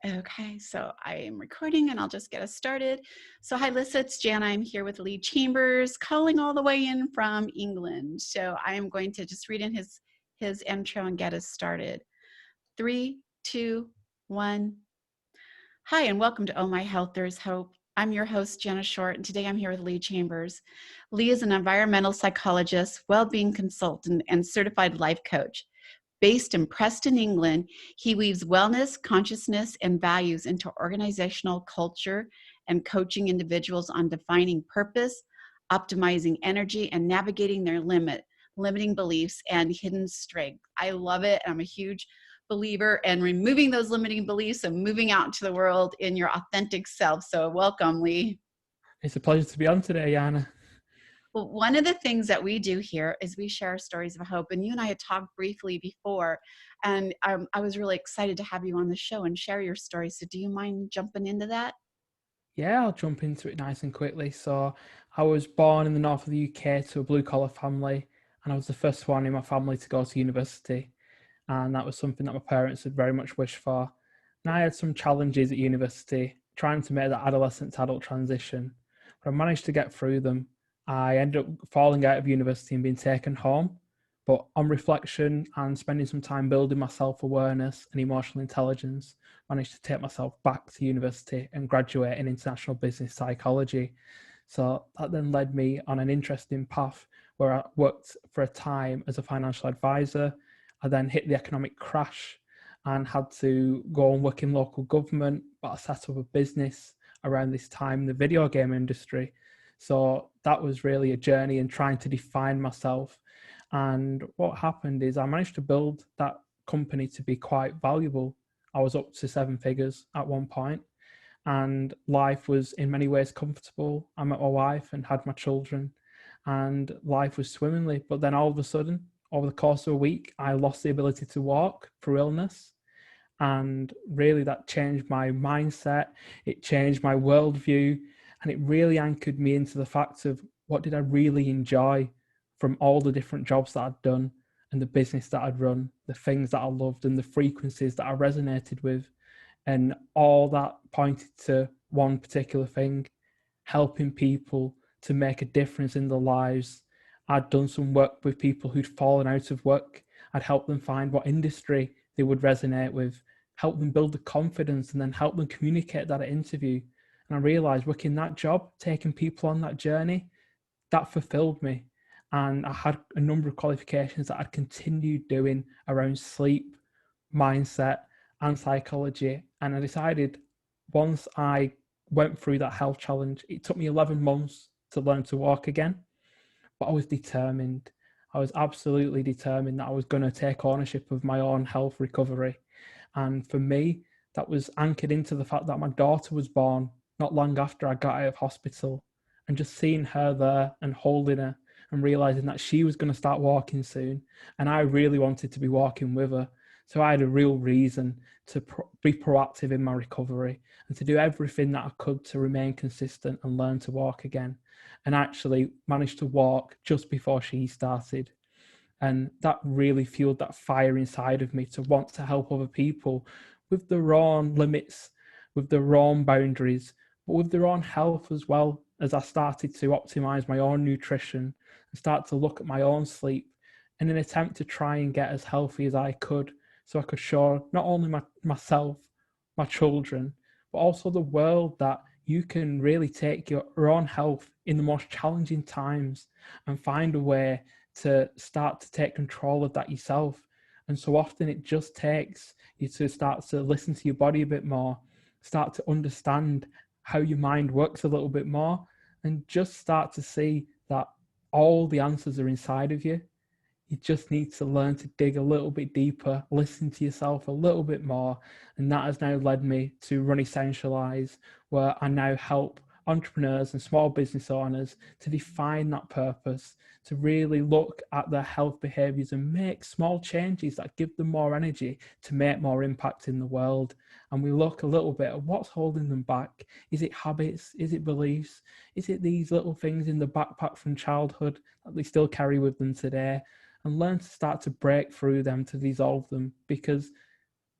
Okay, so I am recording and I'll just get us started. So, hi, Lisa, it's Jana. I'm here with Lee Chambers, calling all the way in from England. So, I am going to just read in his intro and get us started. 3, 2, 1. Hi, and welcome to Oh My Health, There's Hope. I'm your host, Jenna Short, and today I'm here with Lee Chambers. Lee is an environmental psychologist, well-being consultant, and certified life coach. Based in Preston, England, he weaves wellness, consciousness, and values into organizational culture and coaching individuals on defining purpose, optimizing energy, and navigating their limiting beliefs and hidden strength. I love it. I'm a huge believer in removing those limiting beliefs and moving out into the world in your authentic self. So welcome, Lee. It's a pleasure to be on today, Jana. Well, one of the things that we do here is we share stories of hope. And you and I had talked briefly before, and I was really excited to have you on the show and share your story. So do you mind jumping into that? Yeah, I'll jump into it nice and quickly. So I was born in the north of the UK to a blue-collar family, and I was the first one in my family to go to university. And that was something that my parents had very much wished for. And I had some challenges at university, trying to make that adolescent to adult transition. But I managed to get through them. I ended up falling out of university and being taken home. But on reflection and spending some time building my self-awareness and emotional intelligence, I managed to take myself back to university and graduate in international business psychology. So that then led me on an interesting path where I worked for a time as a financial advisor. I then hit the economic crash and had to go and work in local government, but I set up a business around this time in the video game industry. So that was really a journey in trying to define myself. And what happened is I managed to build that company to be quite valuable. I was up to 7 figures at one point, and life was in many ways comfortable. I met my wife and had my children, and life was swimmingly. But then all of a sudden, over the course of a week, I lost the ability to walk through illness. And really, that changed my mindset. It changed my worldview. And it really anchored me into the fact of what did I really enjoy from all the different jobs that I'd done and the business that I'd run, the things that I loved and the frequencies that I resonated with. And all that pointed to one particular thing: helping people to make a difference in their lives. I'd done some work with people who'd fallen out of work. I'd helped them find what industry they would resonate with, help them build the confidence, and then help them communicate that at interview. And I realized working that job, taking people on that journey, that fulfilled me. And I had a number of qualifications that I'd continued doing around sleep, mindset, and psychology. And I decided once I went through that health challenge, it took me 11 months to learn to walk again, but I was determined. I was absolutely determined that I was going to take ownership of my own health recovery. And for me, that was anchored into the fact that my daughter was born not long after I got out of hospital, and just seeing her there and holding her and realizing that she was going to start walking soon. And I really wanted to be walking with her. So I had a real reason to be proactive in my recovery and to do everything that I could to remain consistent and learn to walk again. And actually managed to walk just before she started. And that really fueled that fire inside of me to want to help other people with their own limits, with their own boundaries, but with their own health as well. As I started to optimize my own nutrition and start to look at my own sleep in an attempt to try and get as healthy as I could, so I could show not only myself, my children, but also the world that you can really take your own health in the most challenging times and find a way to start to take control of that yourself. And so often it just takes you to start to listen to your body a bit more, start to understand how your mind works a little bit more, and just start to see that all the answers are inside of you. You just need to learn to dig a little bit deeper, listen to yourself a little bit more. And that has now led me to Run Essentialize, where I now help entrepreneurs and small business owners to define that purpose, to really look at their health behaviors and make small changes that give them more energy to make more impact in the world. And we look a little bit at what's holding them back. Is it habits? Is it beliefs? Is it these little things in the backpack from childhood that they still carry with them today? And learn to start to break through them, to dissolve them, because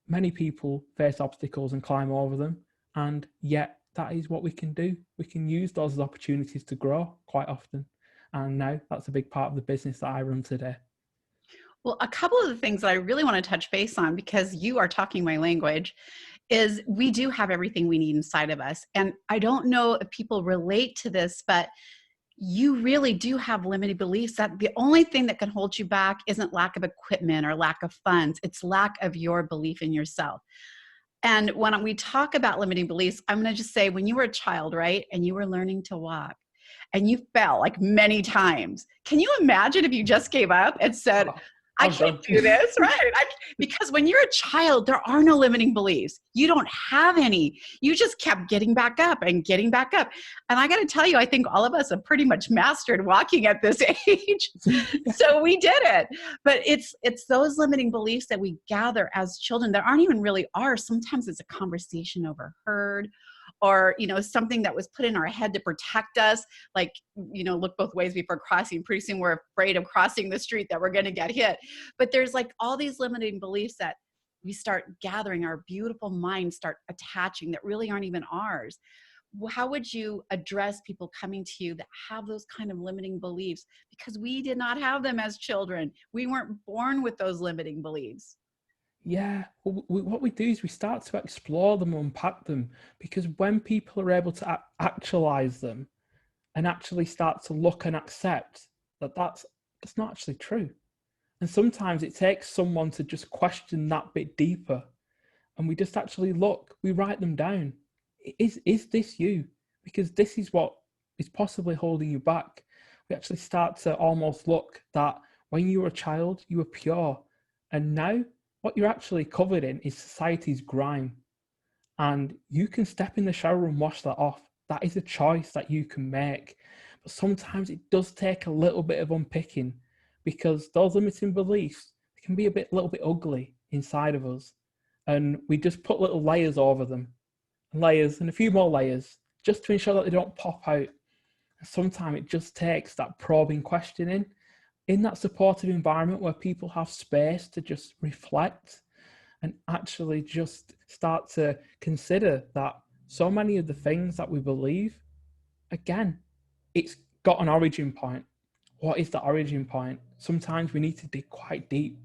many people face obstacles and climb over them, and yet that is what we can do. We can use those as opportunities to grow quite often. And now that's a big part of the business that I run today. Well, a couple of the things that I really want to touch base on, because you are talking my language, is we do have everything we need inside of us. And I don't know if people relate to this, but you really do have limited beliefs that the only thing that can hold you back isn't lack of equipment or lack of funds. It's lack of your belief in yourself. And when we talk about limiting beliefs, I'm going to just say, when you were a child, right, and you were learning to walk and you fell like many times, can you imagine if you just gave up and said, Oh, I I'm can't done. do this, right? Because when you're a child, there are no limiting beliefs. You don't have any. You just kept getting back up and getting back up. And I got to tell you, I think all of us have pretty much mastered walking at this age. So we did it. But it's those limiting beliefs that we gather as children that aren't even really ours. Sometimes it's a conversation overheard, or, something that was put in our head to protect us. Like, look both ways before crossing. Pretty soon we're afraid of crossing the street, that we're going to get hit. But there's like all these limiting beliefs that we start gathering, our beautiful minds start attaching, that really aren't even ours. How would you address people coming to you that have those kind of limiting beliefs? Because we did not have them as children. We weren't born with those limiting beliefs. Yeah, what we do is we start to explore them, unpack them, because when people are able to actualize them and actually start to look and accept that that's not actually true. And sometimes it takes someone to just question that bit deeper, and we just actually look, we write them down. Is this you? Because this is what is possibly holding you back. We actually start to almost look that when you were a child, you were pure, and now what you're actually covered in is society's grime. And you can step in the shower and wash that off. That is a choice that you can make. But sometimes it does take a little bit of unpicking, because those limiting beliefs can be little bit ugly inside of us. And we just put little layers over them, layers and a few more layers, just to ensure that they don't pop out. And sometimes it just takes that probing questioning in that supportive environment where people have space to just reflect and actually just start to consider that so many of the things that we believe, again, it's got an origin point. What is the origin point? Sometimes we need to dig quite deep.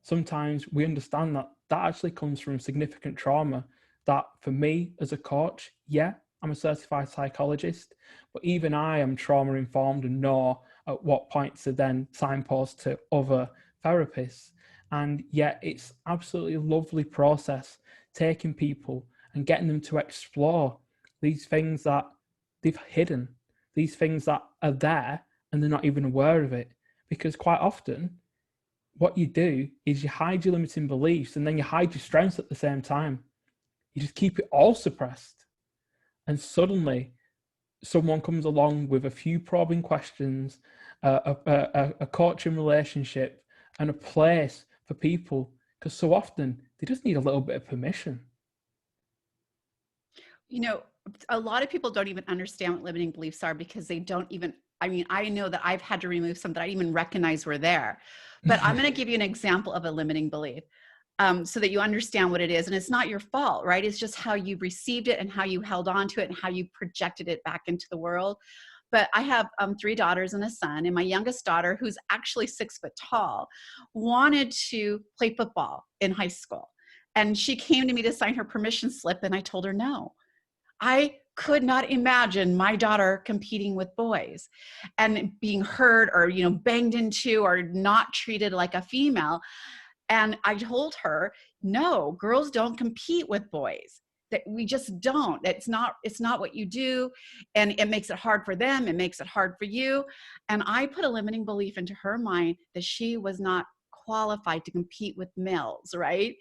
Sometimes we understand that actually comes from significant trauma. That for me as a coach, yeah, I'm a certified psychologist, but even I am trauma informed and know at what point to then signpost to other therapists. And yet it's absolutely a lovely process taking people and getting them to explore these things that they've hidden, these things that are there and they're not even aware of it. Because quite often what you do is you hide your limiting beliefs and then you hide your strengths at the same time. You just keep it all suppressed. And suddenly someone comes along with a few probing questions, a coaching relationship, and a place for people, because so often they just need a little bit of permission. A lot of people don't even understand what limiting beliefs are, because they don't even, I know that I've had to remove some that I didn't even recognize were there. But I'm going to give you an example of a limiting belief. So that you understand what it is. And it's not your fault, right? It's just how you received it and how you held on to it and how you projected it back into the world. But I have 3 daughters and a son, and my youngest daughter, who's actually 6 foot tall, wanted to play football in high school. And she came to me to sign her permission slip, and I told her no. I could not imagine my daughter competing with boys and being hurt or, banged into or not treated like a female. And I told her, no, girls don't compete with boys. That we just don't. It's not what you do. And it makes it hard for them. It makes it hard for you. And I put a limiting belief into her mind that she was not qualified to compete with males, right?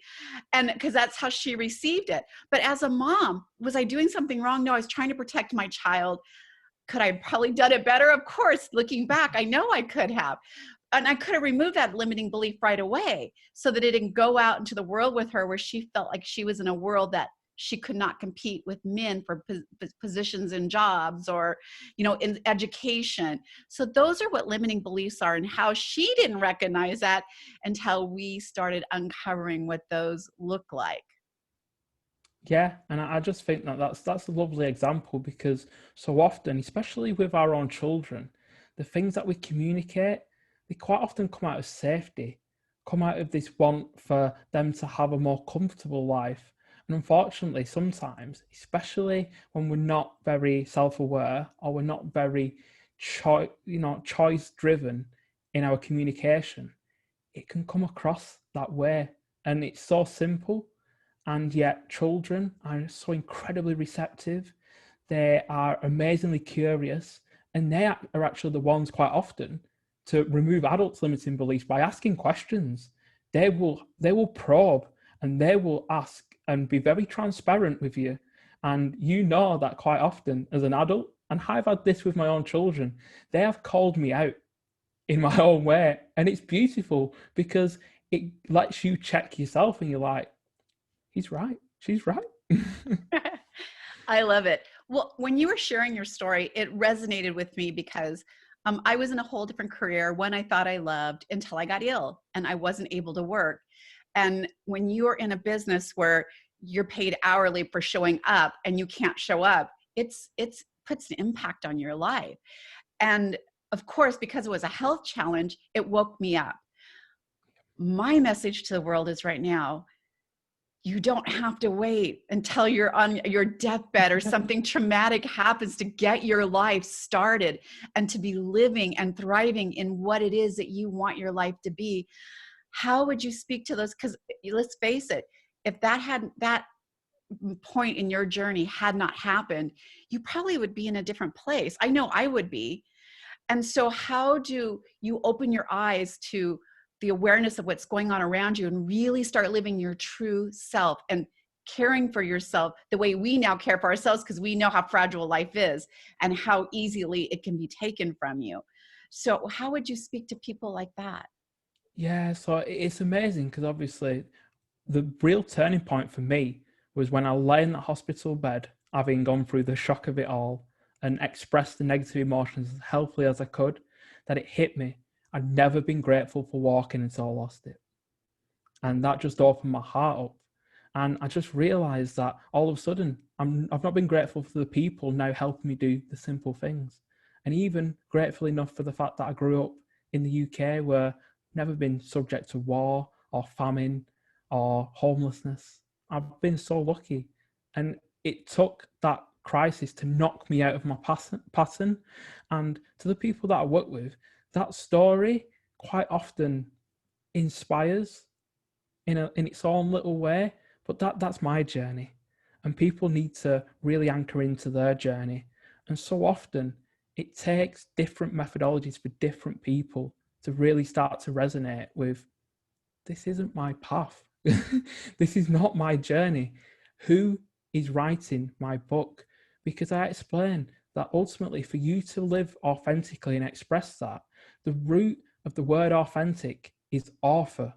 And because that's how she received it. But as a mom, was I doing something wrong? No, I was trying to protect my child. Could I have probably done it better? Of course, looking back, I know I could have. And I could have removed that limiting belief right away so that it didn't go out into the world with her, where she felt like she was in a world that she could not compete with men for positions in jobs or, in education. So those are what limiting beliefs are, and how she didn't recognize that until we started uncovering what those look like. Yeah, and I just think that that's a lovely example, because so often, especially with our own children, the things that we communicate, they quite often come out of safety, come out of this want for them to have a more comfortable life. And unfortunately, sometimes, especially when we're not very self-aware, or we're not very choice-driven in our communication, it can come across that way. And it's so simple, and yet children are so incredibly receptive. They are amazingly curious, and they are actually the ones quite often to remove adults' limiting beliefs by asking questions. They will probe, and they will ask and be very transparent with you. And you know that quite often as an adult, and I've had this with my own children, they have called me out in my own way. And it's beautiful, because it lets you check yourself, and you're like, he's right, she's right. I love it. Well, when you were sharing your story, it resonated with me because I was in a whole different career, one I thought I loved, until I got ill and I wasn't able to work. And when you're in a business where you're paid hourly for showing up and you can't show up, it's puts an impact on your life. And of course, because it was a health challenge, it woke me up. My message to the world is right now, you don't have to wait until you're on your deathbed or something traumatic happens to get your life started and to be living and thriving in what it is that you want your life to be. How would you speak to those? Because let's face it, if that point in your journey had not happened, you probably would be in a different place. I know I would be. And so how do you open your eyes to the awareness of what's going on around you and really start living your true self and caring for yourself the way we now care for ourselves, because we know how fragile life is and how easily it can be taken from you. So how would you speak to people like that? Yeah, so it's amazing, because obviously the real turning point for me was when I lay in the hospital bed, having gone through the shock of it all and expressed the negative emotions as healthily as I could, that it hit me. I'd never been grateful for walking until I lost it. And that just opened my heart up. And I just realized that all of a sudden, I've not been grateful for the people now helping me do the simple things. And even grateful enough for the fact that I grew up in the UK, where I've never been subject to war or famine or homelessness. I've been so lucky. And it took that crisis to knock me out of my pattern. And to the people that I work with, that story quite often inspires in its own little way. But that's my journey, and people need to really anchor into their journey. And so often it takes different methodologies for different people to really start to resonate with, this isn't my path. This is not my journey. Who is writing my book? Because I explain that ultimately, for you to live authentically and express that, the root of the word authentic is author.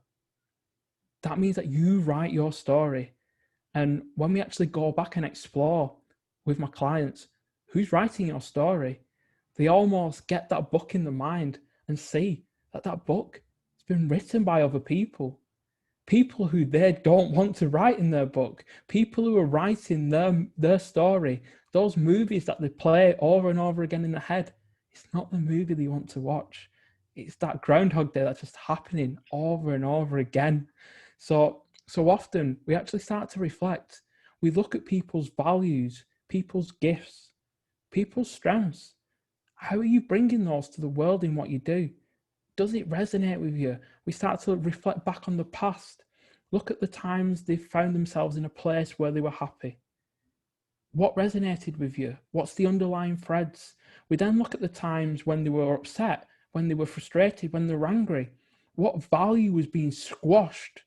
That means that you write your story. And when we actually go back and explore with my clients, who's writing your story, they almost get that book in the mind and see that that book has been written by other people. People who they don't want to write in their book, people who are writing their story, those movies that they play over and over again in their head. It's not the movie they want to watch. It's that Groundhog Day that's just happening over and over again. So often we actually start to reflect. We look at people's values, people's gifts, people's strengths. How are you bringing those to the world in what you do? Does it resonate with you? We start to reflect back on the past. Look at the times they've found themselves in a place where they were happy. What resonated with you? What's the underlying threads? We then look at the times when they were upset, when they were frustrated, when they were angry. What value was being squashed?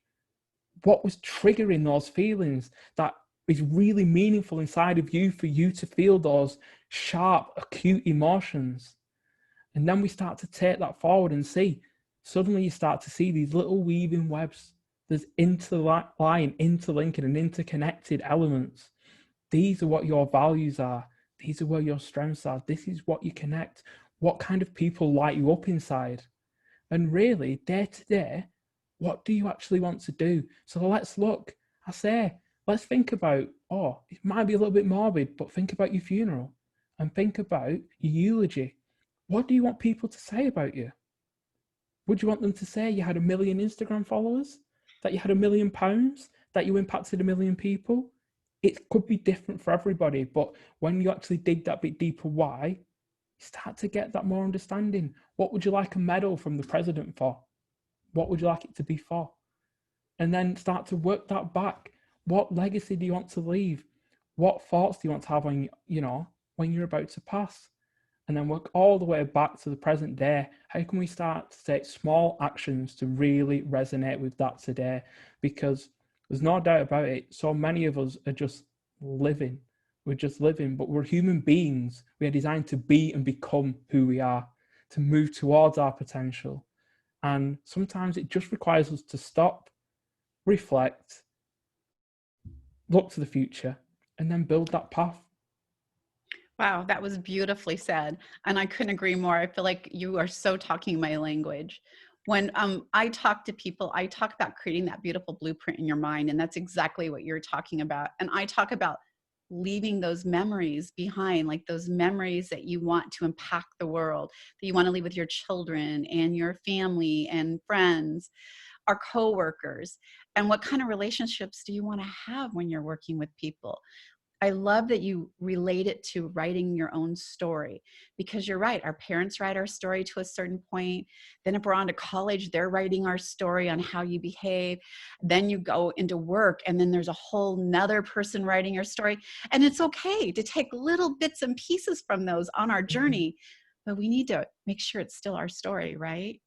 What was triggering those feelings that is really meaningful inside of you for you to feel those sharp, acute emotions? And then we start to take that forward and see, suddenly you start to see these little weaving webs. There's interlinking and interconnected elements. These are what your values are. These are where your strengths are. This is what you connect. What kind of people light you up inside? And really, day to day, what do you actually want to do? So let's look. Let's think about, it might be a little bit morbid, but think about your funeral and think about your eulogy. What do you want people to say about you? Would you want them to say you had 1 million Instagram followers? That you had £1 million? That you impacted 1 million people? It could be different for everybody, but when you actually dig that bit deeper why, you start to get that more understanding. What would you like a medal from the president for? What would you like it to be for? And then start to work that back. What legacy do you want to leave? What thoughts do you want to have when you're about to pass? And then work all the way back to the present day. How can we start to take small actions to really resonate with that today? Because there's no doubt about it, so many of us are just living. We're just living, but we're human beings. We are designed to be and become who we are, to move towards our potential. And sometimes it just requires us to stop, reflect, look to the future, and then build that path. Wow, that was beautifully said. And I couldn't agree more. I feel like you are so talking my language. When I talk to people, I talk about creating that beautiful blueprint in your mind. And that's exactly what you're talking about. And I talk about leaving those memories behind, like those memories that you want to impact the world, that you want to leave with your children and your family and friends, our coworkers. And what kind of relationships do you want to have when you're working with people? I love that you relate it to writing your own story, because you're right. Our parents write our story to a certain point. Then if we're on to college, they're writing our story on how you behave. Then you go into work and then there's a whole nother person writing your story. And it's okay to take little bits and pieces from those on our journey, but we need to make sure it's still our story, right?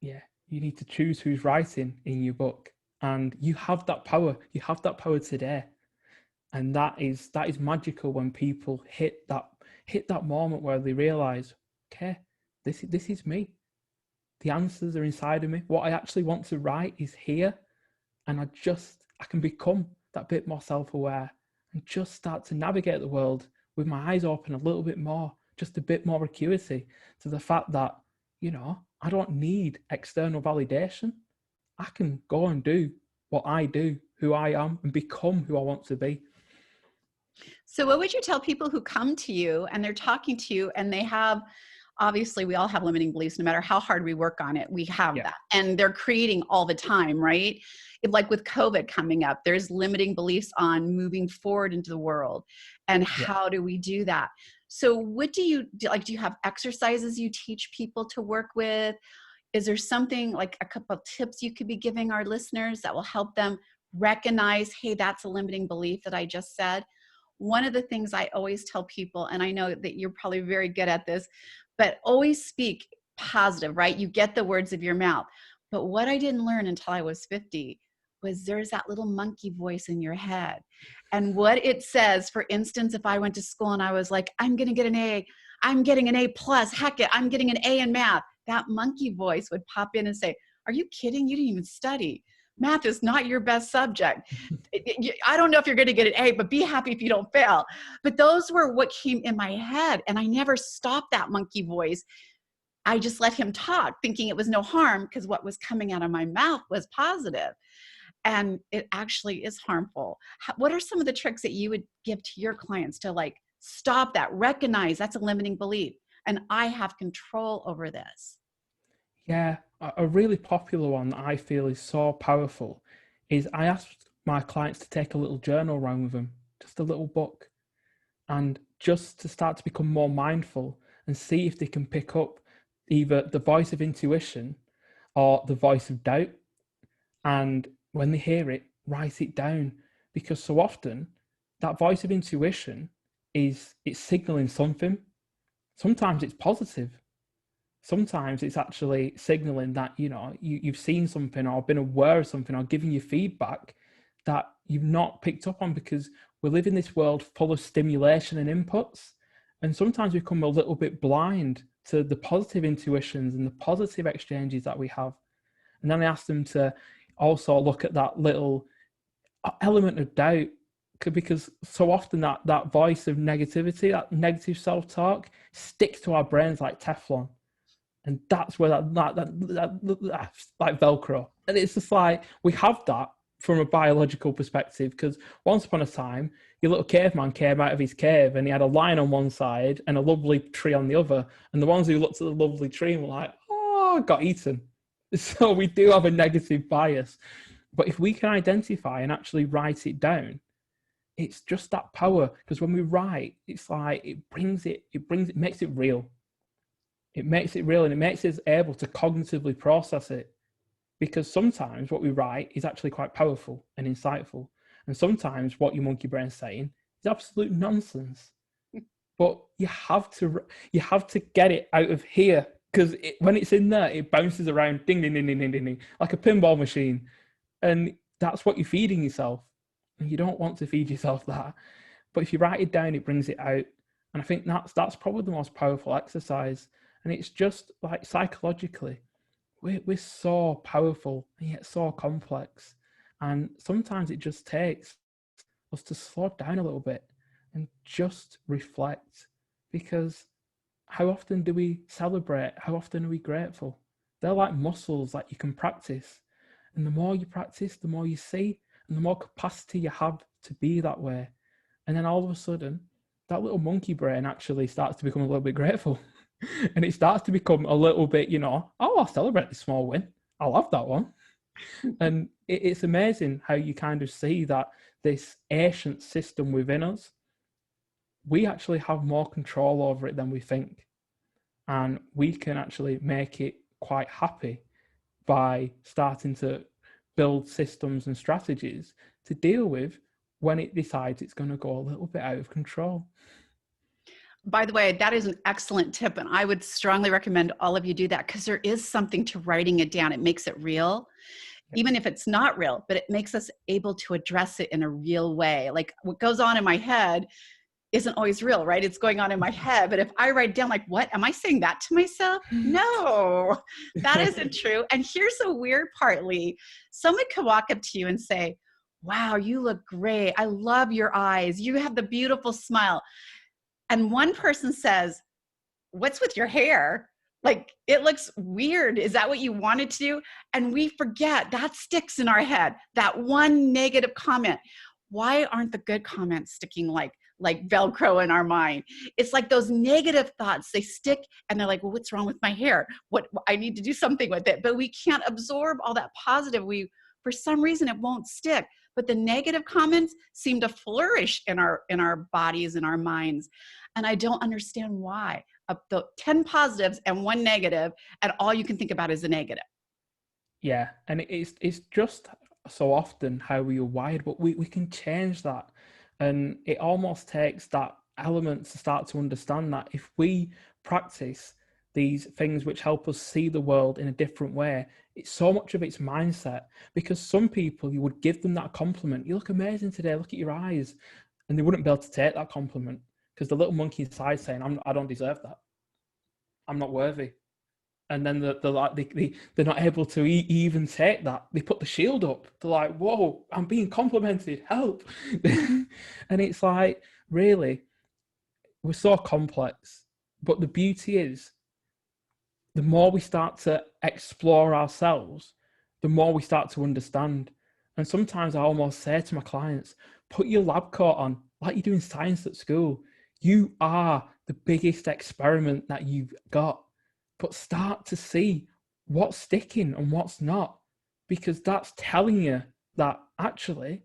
Yeah, you need to choose who's writing in your book. And you have that power. You have that power today. And that is magical when people hit that moment where they realize, okay, this is me. The answers are inside of me. What I actually want to write is here. And I can become that bit more self-aware and just start to navigate the world with my eyes open a little bit more, just a bit more acuity to the fact that, I don't need external validation. I can go and do what I do, who I am, and become who I want to be. So what would you tell people who come to you and they're talking to you and they have, obviously we all have limiting beliefs, no matter how hard we work on it, we have that. And they're creating all the time, right? Like with COVID coming up, there's limiting beliefs on moving forward into the world. And how do we do that? So what do you do? Like, do you have exercises you teach people to work with? Is there something like a couple of tips you could be giving our listeners that will help them recognize, hey, that's a limiting belief that I just said? One of the things I always tell people, and I know that you're probably very good at this, but always speak positive, right? You get the words of your mouth. But what I didn't learn until I was 50 was there's that little monkey voice in your head. And what it says, for instance, if I went to school and I was like, I'm going to get an A, I'm getting an A plus, heck it, I'm getting an A in math. That monkey voice would pop in and say, are you kidding? You didn't even study. Math is not your best subject. I don't know if you're going to get an A, but be happy if you don't fail. But those were what came in my head. And I never stopped that monkey voice. I just let him talk, thinking it was no harm because what was coming out of my mouth was positive. And it actually is harmful. What are some of the tricks that you would give to your clients to like stop that, recognize that's a limiting belief, and I have control over this? Yeah, a really popular one that I feel is so powerful is I asked my clients to take a little journal around with them, just a little book, and just to start to become more mindful and see if they can pick up either the voice of intuition or the voice of doubt. And when they hear it, write it down, because so often that voice of intuition it's signaling something. Sometimes it's positive. Sometimes it's actually signaling that, you've seen something or been aware of something or giving you feedback that you've not picked up on, because we live in this world full of stimulation and inputs. And sometimes we become a little bit blind to the positive intuitions and the positive exchanges that we have. And then I ask them to also look at that little element of doubt, because so often that voice of negativity, that negative self-talk, sticks to our brains like Teflon. And that's where that's like Velcro. And it's just like, we have that from a biological perspective, because once upon a time, your little caveman came out of his cave and he had a lion on one side and a lovely tree on the other. And the ones who looked at the lovely tree were like, oh, got eaten. So we do have a negative bias. But if we can identify and actually write it down, it's just that power. Because when we write, it's like it makes it real. It makes it real, and it makes us able to cognitively process it. Because sometimes what we write is actually quite powerful and insightful. And sometimes what your monkey brain's saying is absolute nonsense. But you have to get it out of here, because when it's in there, it bounces around, ding, ding, ding, ding, ding, ding, ding, like a pinball machine. And that's what you're feeding yourself. And you don't want to feed yourself that. But if you write it down, it brings it out. And I think that's probably the most powerful exercise. And it's just like psychologically, we're so powerful and yet so complex. And sometimes it just takes us to slow down a little bit and just reflect. Because how often do we celebrate? How often are we grateful? They're like muscles that you can practice. And the more you practice, the more you see, and the more capacity you have to be that way. And then all of a sudden, that little monkey brain actually starts to become a little bit grateful. And it starts to become a little bit, oh, I'll celebrate this small win. I'll have that one. And it's amazing how you kind of see that this ancient system within us, we actually have more control over it than we think. And we can actually make it quite happy by starting to build systems and strategies to deal with when it decides it's going to go a little bit out of control. By the way, that is an excellent tip, and I would strongly recommend all of you do that, because there is something to writing it down. It makes it real, even if it's not real, but it makes us able to address it in a real way. Like, what goes on in my head isn't always real, right? It's going on in my head. But if I write down, like, what, am I saying that to myself? No, that isn't true. And here's the weird part, Lee. Someone could walk up to you and say, wow, you look great. I love your eyes. You have the beautiful smile. And one person says, what's with your hair? Like, it looks weird. Is that what you wanted to do? And we forget that sticks in our head, that one negative comment. Why aren't the good comments sticking like Velcro in our mind? It's like those negative thoughts, they stick and they're like, well, what's wrong with my hair? I need to do something with it. But we can't absorb all that positive. For some reason, it won't stick. But the negative comments seem to flourish in our bodies and our minds. And I don't understand why. The 10 positives and 1 negative, and all you can think about is the negative. Yeah, and it's just so often how we are wired, but we can change that. And it almost takes that element to start to understand that if we practice these things which help us see the world in a different way, it's so much of its mindset. Because some people, you would give them that compliment, you look amazing today, look at your eyes, and they wouldn't be able to take that compliment, because the little monkey inside saying, I don't deserve that, I'm not worthy. And then they're not able to even take that. They put the shield up. They're like, whoa, I'm being complimented, help. And it's like, really, we're so complex. But the beauty is, the more we start to explore ourselves, the more we start to understand. And sometimes I almost say to my clients, put your lab coat on, like you do in science at school. You are the biggest experiment that you've got. But start to see what's sticking and what's not, because that's telling you that actually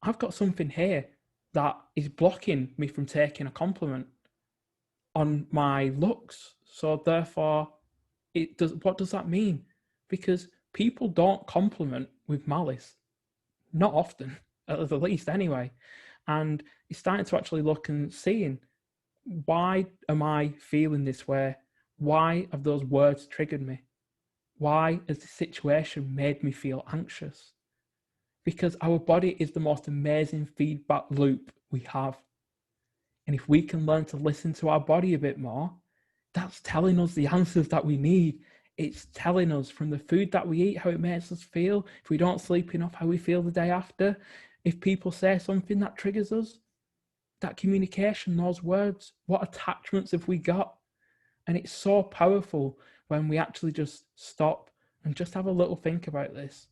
I've got something here that is blocking me from taking a compliment on my looks. So therefore, what does that mean? Because people don't compliment with malice. Not often, at the least anyway. And it's starting to actually look and seeing, why am I feeling this way? Why have those words triggered me? Why has the situation made me feel anxious? Because our body is the most amazing feedback loop we have. And if we can learn to listen to our body a bit more, that's telling us the answers that we need. It's telling us from the food that we eat how it makes us feel. If we don't sleep enough, how we feel the day after. If people say something that triggers us, that communication, those words, what attachments have we got? And it's so powerful when we actually just stop and just have a little think about this.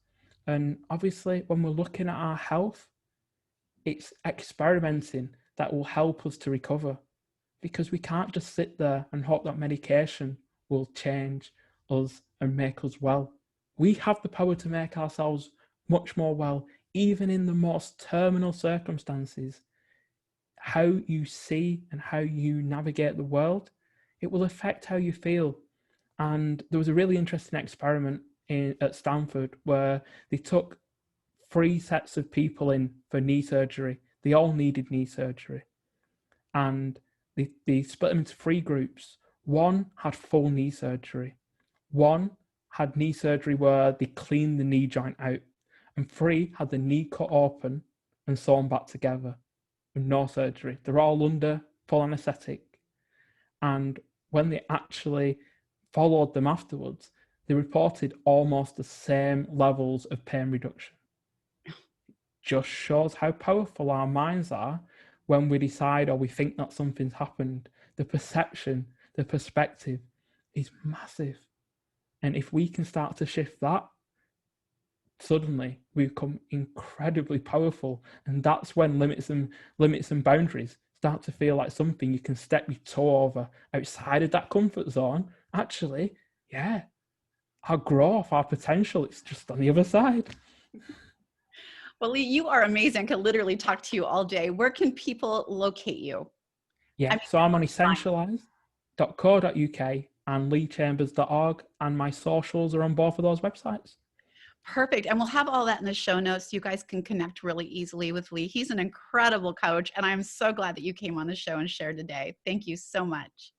And obviously, when we're looking at our health, it's experimenting that will help us to recover, because we can't just sit there and hope that medication will change us and make us well. We have the power to make ourselves much more well, even in the most terminal circumstances. How you see and how you navigate the world, it will affect how you feel. And there was a really interesting experiment at Stanford where they took 3 sets of people in for knee surgery. They all needed knee surgery. And they split them into 3 groups. One had full knee surgery. One had knee surgery where they cleaned the knee joint out. And 3 had the knee cut open and sewn back together with no surgery. They're all under full anaesthetic. And when they actually followed them afterwards, they reported almost the same levels of pain reduction. Just shows how powerful our minds are when we decide or we think that something's happened. The perception, the perspective is massive. And if we can start to shift that, suddenly we become incredibly powerful. And that's when limits and boundaries start to feel like something you can step your toe over outside of that comfort zone. Actually, yeah, our growth, our potential, it's just on the other side. Well, Lee, you are amazing. I could literally talk to you all day. Where can people locate you? Yeah, so I'm on essentialize.co.uk and leechambers.org, and my socials are on both of those websites. Perfect. And we'll have all that in the show notes so you guys can connect really easily with Lee. He's an incredible coach, and I'm so glad that you came on the show and shared today. Thank you so much.